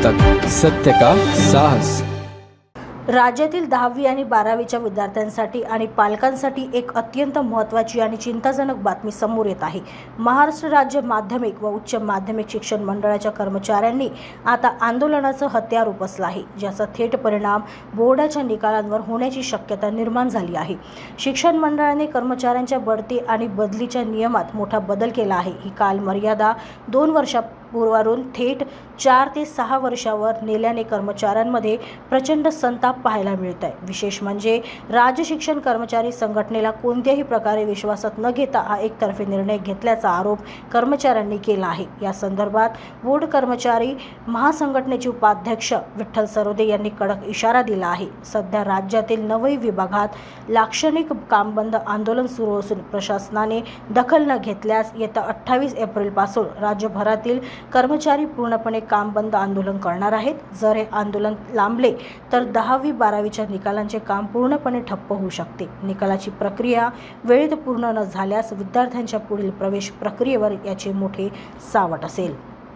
तक सत्य का साहस। राज्यातील 10वी आणि 12वीच्या विद्यार्थ्यांसाठी आणि पालकांसाठी एक अत्यंत महत्त्वाची आणि चिंताजनक बातमी समोर येत आहे। महाराष्ट्र राज्य माध्यमिक व उच्च माध्यमिक शिक्षण मंडळाच्या कर्मचाऱ्यांनी आता आंदोलनाचं हत्यार उपसलं आहे, ज्याचा थेट परिणाम बोर्डाच्या निकालांवर होण्याची शक्यता निर्माण झाली आहे। शिक्षण मंडळाने कर्मचाऱ्यांच्या बढती आणि बदलीच्या नियमात मोठा बदल केला आहे। ही कालमर्यादा 2 वर्षापूर्वरून थेट 4 ते 6 वर्षावर नेल्याने कर्मचाऱ्यांमध्ये प्रचंड संताप पाहायला मिळत आहे। विशेष म्हणजे राज्य शिक्षण कर्मचारी संघटनेला कोणत्याही प्रकारे विश्वासात न घेता हा एकतर्फी निर्णय घेतल्याचा आरोप कर्मचाऱ्यांनी केला आहे। या संदर्भात बोर्ड कर्मचारी महासंघटनेचे उपाध्यक्ष विठ्ठल सरोदे यांनी कडक इशारा दिला आहे। सध्या राज्यातील 9 विभागात लाक्षणिक कामबंद आंदोलन सुरू असून प्रशासनाने दखल न घेतल्यास येत्या 28 एप्रिलपासून राज्यभरातील कर्मचारी पूर्णपणे कामबंद आंदोलन करणार आहेत। जर हे आंदोलन लांबले तर 10वी 12वीच्या निकालांचे काम पूर्णपणे ठप्प होऊ शकते। निकालाची प्रक्रिया वेळेत पूर्ण न झाल्यास विद्यार्थ्यांच्या पुढील प्रवेश प्रक्रियेवर याचे मोठे सावट असेल।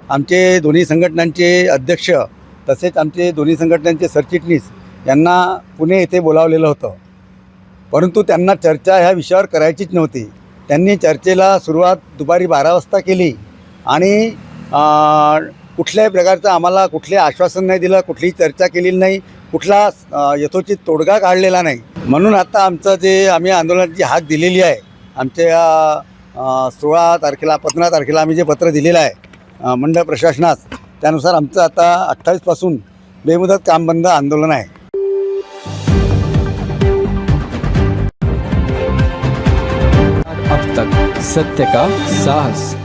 आमचे दोन्ही संघटनांचे अध्यक्ष तसेच आमचे दोन्ही संघटनांचे सरचिटणीस यांना पुणे येथे बोलावलेलं होतं, परंतु त्यांना चर्चा ह्या विषयावर करायचीच नव्हती। त्यांनी चर्चेला सुरुवात दुपारी 12 वाजता केली आणि कुठल्याही प्रकारचं आम्हाला कुठले आश्वासन नाही दिलं, कुठलीही चर्चा केलेली नाही, कुठला यथोचित तोडगा काढलेला नाही। म्हणून आता आमचं जे आम्ही आंदोलनाची हाक दिलेली आहे, आमच्या 16 तारखेला 15 तारखेला आम्ही जे पत्र दिलेलं आहे मंडळ प्रशासनास, त्यानुसार आमचं आता 28 पासून बेमुदत कामबंद आंदोलन आहे। अब तक सत्य का साहस।